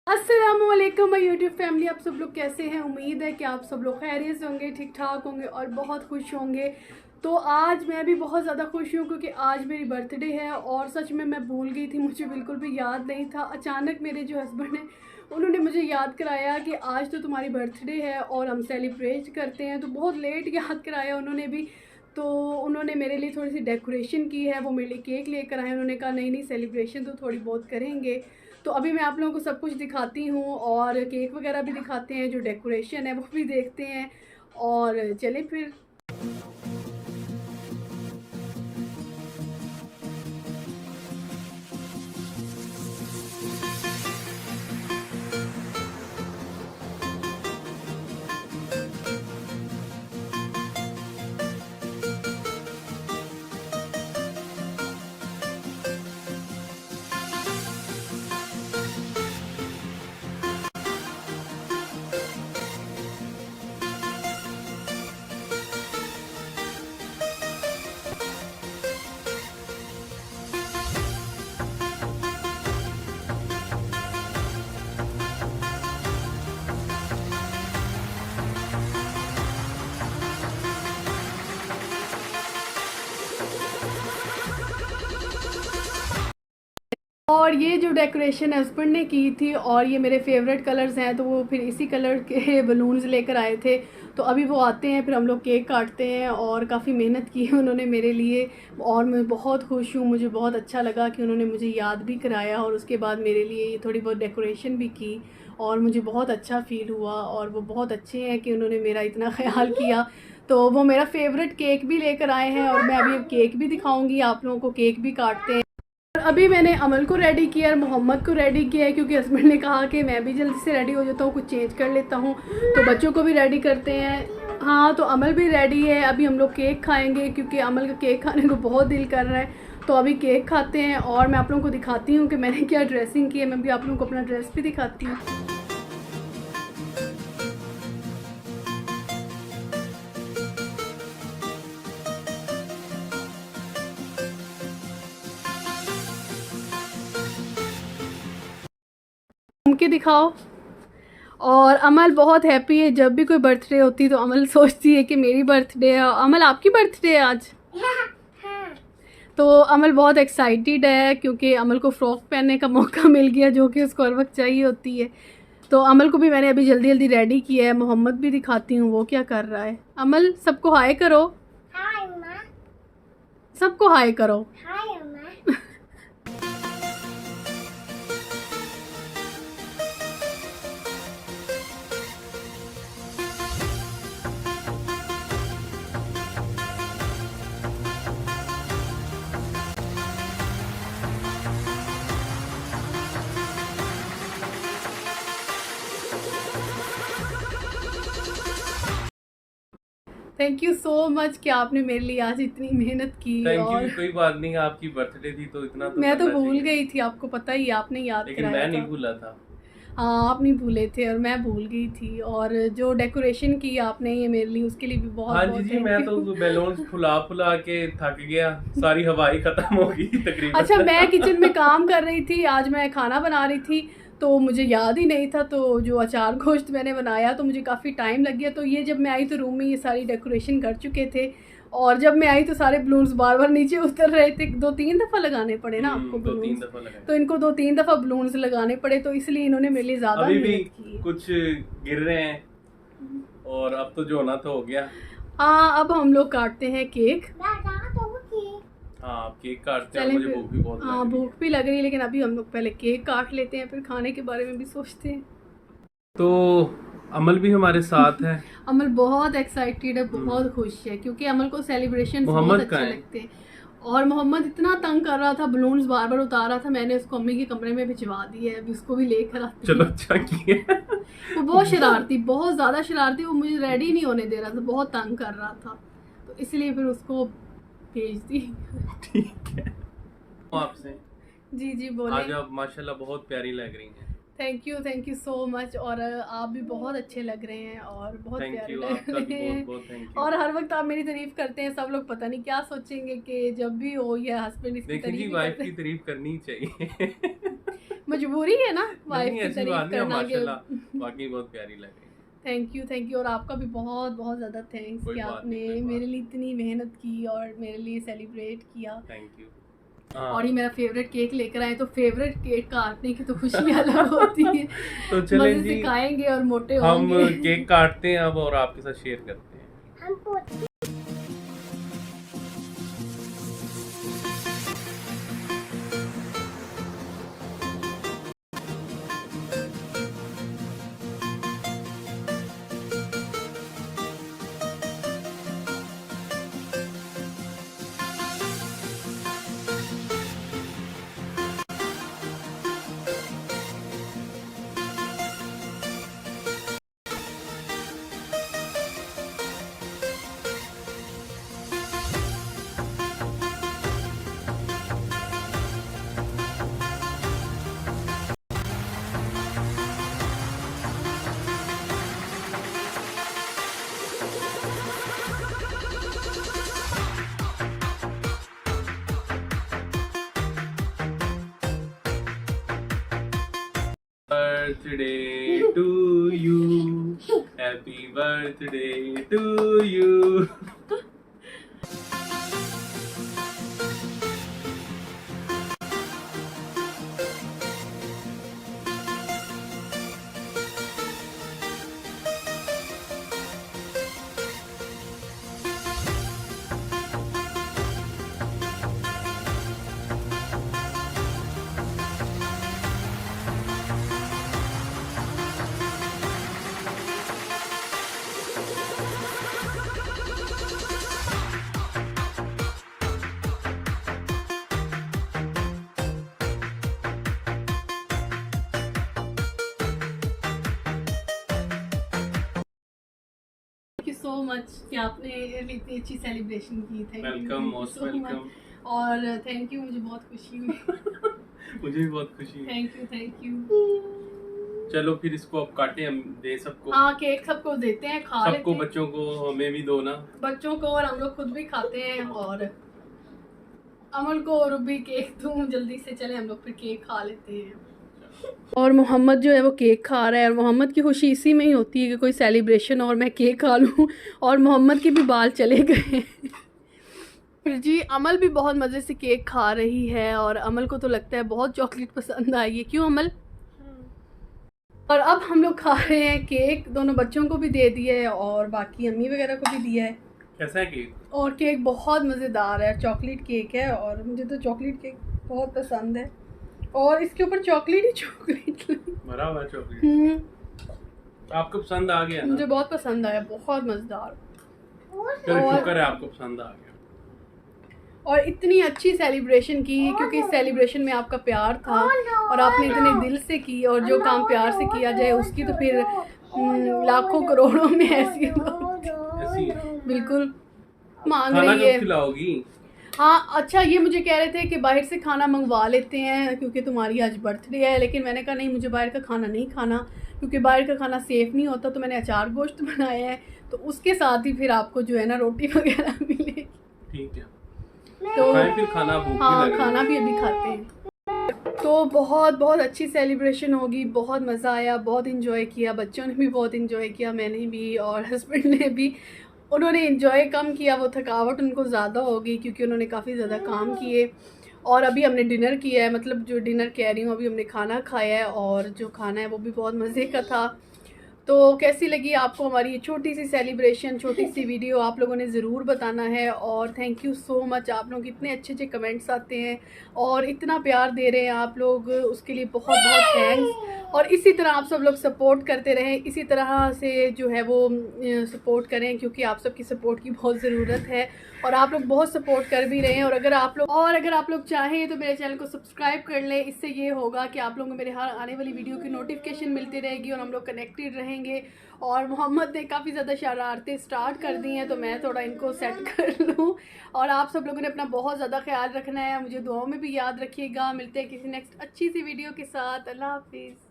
अस्सलामुअलैकुम my YouTube family, आप सब लोग कैसे हैं। उम्मीद है कि आप सब लोग खैरियत से होंगे, ठीक ठाक होंगे और बहुत खुश होंगे। तो आज मैं भी बहुत ज़्यादा खुश हूँ क्योंकि आज मेरी बर्थडे है और सच में मैं भूल गई थी, मुझे बिल्कुल भी याद नहीं था। अचानक मेरे जो हस्बैंड हैं उन्होंने मुझे याद कराया कि आज तो तुम्हारी बर्थडे है और हम सेलिब्रेट करते हैं। तो बहुत लेट याद कराया उन्होंने भी। तो उन्होंने मेरे लिए थोड़ी सी डेकोरेशन की है, वो मेरे लिए केक लेकर आए। उन्होंने कहा नहीं नहीं सेलिब्रेशन तो थोड़ी बहुत करेंगे। तो अभी मैं आप लोगों को सब कुछ दिखाती हूँ और केक वगैरह भी दिखाते हैं, जो डेकोरेशन है वो भी देखते हैं। और चले फिर। और ये जो डेकोरेशन हस्बैंड ने की थी और ये मेरे फेवरेट कलर्स हैं, तो वो फिर इसी कलर के बलून्स लेकर आए थे। तो अभी वो आते हैं, फिर हम लोग केक काटते हैं। और काफ़ी मेहनत की है उन्होंने मेरे लिए और मैं बहुत खुश हूँ। मुझे बहुत अच्छा लगा कि उन्होंने मुझे याद भी कराया और उसके बाद मेरे लिए ये थोड़ी बहुत डेकोरेशन भी की और मुझे बहुत अच्छा फ़ील हुआ। और वो बहुत अच्छे हैं कि उन्होंने मेरा इतना ख्याल किया। तो वो मेरा फेवरेट केक भी लेकर आए हैं और मैं अभी अब केक भी दिखाऊंगी आप लोगों को। केक भी काटते हैं। अभी मैंने अमल को रेडी किया और मोहम्मद को रेडी किया है क्योंकि हस्बैंड ने कहा कि मैं भी जल्दी से रेडी हो जाता हूँ, कुछ चेंज कर लेता हूँ। तो बच्चों को भी रेडी करते हैं। हाँ, तो अमल भी रेडी है। अभी हम लोग केक खाएंगे क्योंकि अमल का केक खाने को बहुत दिल कर रहा है। तो अभी केक खाते हैं और मैं आप लोगों को दिखाती हूँ कि मैंने क्या ड्रेसिंग की है। मैं भी आप लोगों को अपना ड्रेस भी दिखाती हूँ। घूम के दिखाओ। और अमल बहुत हैप्पी है, जब भी कोई बर्थडे होती तो अमल सोचती है कि मेरी बर्थडे है। अमल आपकी बर्थडे है आज? तो अमल बहुत एक्साइटेड है क्योंकि अमल को फ़्रॉक पहनने का मौका मिल गया जो कि उसको हर वक्त चाहिए होती है। तो अमल को भी मैंने अभी जल्दी जल्दी रेडी किया है। मोहम्मद भी दिखाती हूँ वो क्या कर रहा है। अमल सबको हाय करो। हाय अम्मा। सबको हाय करो। हाय अम्मा। थैंक यू सो मच कि आपने मेरे लिए आज इतनी मेहनत की। थैंक और यू, कोई बात नहीं, आपकी बर्थडे थी तो इतना तो मैं तो करना भूल चाहिए। गई थी, आपको पता ही, आपने याद लेकिन कराया मैं नहीं था। भूला था। हाँ, आप नहीं भूले थे और मैं भूल गई थी। और जो डेकोरेशन की आपने ये मेरे लिए, उसके लिए भी बहुत हाँ जी बहुत जी, मैं थैंक तो यू। बैलून्स फुला फुला के थक गया, सारी हवाई खत्म हो गई अच्छा, तकरीबन। मैं किचन में काम कर रही थी, आज मैं खाना बना रही थी तो मुझे याद ही नहीं था। तो जो अचार गोश्त मैंने बनाया तो मुझे काफ़ी टाइम लग गया। तो ये जब मैं आई तो रूम में ये सारी डेकोरेशन कर चुके थे और जब मैं आई तो सारे बलून्स बार बार नीचे उतर रहे थे। 2-3 दफ़ा लगाने पड़े ना आपको 2-3 बलून्स। दफा लगाए। तो इनको 2-3 दफ़ा बलून्स लगाने पड़े, तो इसलिए इन्होंने मेरे लिए ज़्यादा अभी भी मेहनत की है। कुछ गिर रहे हैं और अब तो जो होना तो हो गया। हाँ, अब हम लोग काटते हैं केक। हाँ, आप केक काटते हैं, चलें मुझे फिर। भूख भी बहुत लग हाँ, रही है। भूख भी लग रही है लेकिन अभी हम लोग पहले केक काट लेते हैं, फिर खाने के बारे में भी सोचते हैं। तो अमल भी हमारे साथ है। अमल बहुत एक्साइटेड है, बहुत खुश है क्योंकि अमल को सेलिब्रेशन बहुत मोहम्मद अच्छे कहाँ है? लगते हैं। और मोहम्मद इतना तंग कर रहा था, बलून्स बार बार उतार रहा था। मैंने उसको अम्मी के कमरे में भिजवा दिया है, अभी उसको भी लेकर आती चलो, हूँ। अच्छा किया। वो बहुत शरारती, बहुत ज़्यादा शरारती, वो मुझे रेडी नहीं होने दे रहा था, बहुत तंग कर रहा था। तो इसलिए फिर उसको भेज दी। ठीक है। आपसे जी जी बोले। आज आप माशाल्लाह बहुत प्यारी लग रही हैं। Thank you so much. और आप भी बहुत अच्छे लग रहे हैं और बहुत थैंक प्यारे यू, लग आपका भी रहे बहुत हैं। बहुत थैंक यू। और हर वक्त आप मेरी तारीफ करते हैं, सब लोग पता नहीं क्या सोचेंगे कि जब भी हो या हस्बैंड इसकी देखें जी, तारीफ ही वाइफ करते की हैं। तारीफ करनी ही चाहिए। मजबूरी है ना वाइफ नहीं की ऐसी बात तारीफ नहीं, करना माशाल्लाह कि वाकई बहुत प्यारी लग रही है। थैंक यू और आपका भी बहुत बहुत ज़्यादा थैंक्स कोई कि बात आपने नहीं, कोई बात मेरे लिए इतनी मेहनत की और मेरे लिए सेलिब्रेट किया। Thank you. और ये मेरा फेवरेट केक लेकर आए, तो फेवरेट केक काटने की तो खुशी अलग होती है। तो चलें मजे जी, से खाएंगे और मोटे हम होंगे। केक काटते हैं अब और आपके साथ शेयर करते हैं। Birthday to you, happy birthday to you. Thank you so much कि आपने इतनी अच्छी सेलिब्रेशन की। Thank you welcome, most welcome. और थैंक यू, मुझे बहुत खुशी हुई। मुझे भी बहुत खुशी है। Thank you. चलो फिर इसको अब काटे, हम दे सबको, हाँ केक सबको देते हैं, खा लेते सबको, हैं, बच्चों को, हमें भी दो ना, बच्चों को, और हम लोग खुद भी खाते हैं। और अमल को और भी केक दूँ जल्दी से, चले हम लोग फिर केक खा लेते हैं। और मोहम्मद जो है वो केक खा रहा है, और मोहम्मद की खुशी इसी में ही होती है कि कोई सेलिब्रेशन और मैं केक खा लूँ। और मोहम्मद के भी बाल चले गए। फिर जी अमल भी बहुत मज़े से केक खा रही है, और अमल को तो लगता है बहुत चॉकलेट पसंद आई है, क्यों अमल? और अब हम लोग खा रहे हैं केक, दोनों बच्चों को भी दे दिया है और बाकी अम्मी वगैरह को भी दिया है। कैसा है केक? और केक बहुत मज़ेदार है, चॉकलेट केक है, और मुझे तो चॉकलेट केक बहुत पसंद है। और इसके ऊपर चॉकलेट ही चॉकलेट भरा हुआ चॉकलेट। आपको पसंद आ गया ना? मुझे बहुत पसंद आया, बहुत मज़ेदार। चलो शुक्र है आपको पसंद आ गया। और इतनी अच्छी सेलिब्रेशन की, क्योंकि इस सेलिब्रेशन में आपका प्यार था और आपने इतने दिल से की, और जो काम प्यार से किया जाए उसकी तो फिर लाखों करोड़ों में ऐसी बिल्कुल मांग खाना रही है। कब खिलाओगी? हाँ अच्छा, ये मुझे कह रहे थे कि बाहर से खाना मंगवा लेते हैं क्योंकि तुम्हारी आज बर्थडे है, लेकिन मैंने कहा नहीं, मुझे बाहर का खाना नहीं खाना, क्योंकि बाहर का खाना सेफ़ नहीं होता। तो मैंने अचार गोश्त बनाया है, तो उसके साथ ही फिर आपको जो है ना रोटी वगैरह मिलेगी। ठीक है, तो फिर खाना भूख हाँ भी लग खाना भी अभी खाते हैं। तो बहुत बहुत अच्छी सेलिब्रेशन होगी, बहुत मज़ा आया, बहुत इन्जॉय किया, बच्चों ने भी बहुत इन्जॉय किया, मैंने भी और हस्बैंड ने भी। उन्होंने इन्जॉय कम किया, वो थकावट उनको ज़्यादा हो गई क्योंकि उन्होंने काफ़ी ज़्यादा काम किए। और अभी हमने डिनर किया है, मतलब जो डिनर कह रही हूँ, अभी हमने खाना खाया है, और जो खाना है वो भी बहुत मज़े का था। तो कैसी लगी आपको हमारी ये छोटी सी सेलिब्रेशन, छोटी सी वीडियो, आप लोगों ने ज़रूर बताना है। और थैंक यू सो मच, आप लोग इतने अच्छे अच्छे कमेंट्स आते हैं और इतना प्यार दे रहे हैं आप लोग, उसके लिए बहुत बहुत थैंक्स। और इसी तरह आप सब लोग सपोर्ट करते रहें, इसी तरह से जो है वो सपोर्ट करें, क्योंकि आप सबकी सपोर्ट की बहुत ज़रूरत है और आप लोग बहुत सपोर्ट कर भी रहे हैं। और अगर आप लोग चाहें तो मेरे चैनल को सब्सक्राइब कर लें, इससे ये होगा कि आप लोगों को मेरे हर आने वाली वीडियो की नोटिफिकेशन मिलती रहेगी और हम लोग कनेक्टेड रहेंगे। और मोहम्मद ने काफ़ी ज़्यादा शरारतें स्टार्ट कर दी हैं, तो मैं थोड़ा इनको सेट कर लूँ। और आप सब लोगों ने अपना बहुत ज़्यादा ख्याल रखना है, मुझे दुआओं में भी याद रखिएगा। मिलते हैं किसी नेक्स्ट अच्छी सी वीडियो के साथ। अल्लाह हाफिज़।